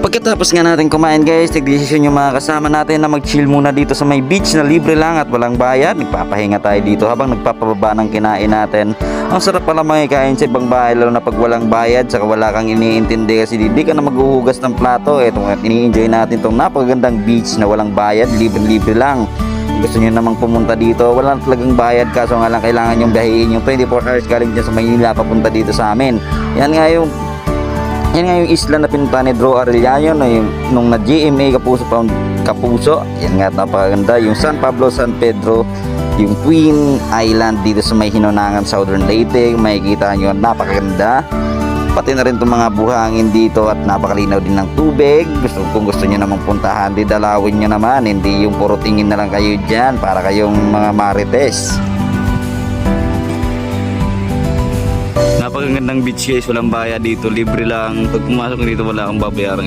Pagkatapos nga natin kumain guys, nagdesisyon yung mga kasama natin na mag-chill muna dito sa may beach na libre lang at walang bayad. Nagpapahinga tayo dito habang nagpapababa ng kinain natin. Ang sarap pala makikain sa ibang bahay lalo na pag walang bayad, saka wala kang iniintindi kasi di ka na maghuhugas ng plato. Eto nga, ini-enjoy natin itong napakagandang beach na walang bayad, libre-libre lang. Gusto nyo namang pumunta dito, wala na talagang bayad, kaso nga lang kailangan yung biyahiin yung 24 hours galing dyan sa Maynila papunta dito sa amin. Yan nga yung isla na pinunta ni Drew Arellano na yung nung na GMA Kapuso. Yan nga, napakaganda. Yung San Pablo, San Pedro, yung Twin Island dito sa may Hinonangan, Southern Leyte. Makikita nyo, napakaganda. Pati na rin itong mga buhangin dito at napakalinaw din ng tubig. Kung gusto nyo namang puntahan, di dalawin nyo naman. Hindi yung puro tingin na lang kayo dyan para kayong mga marites. Napakagandang beach guys, walang bayad dito, libre lang. Pag pumasok dito wala akong babayaran.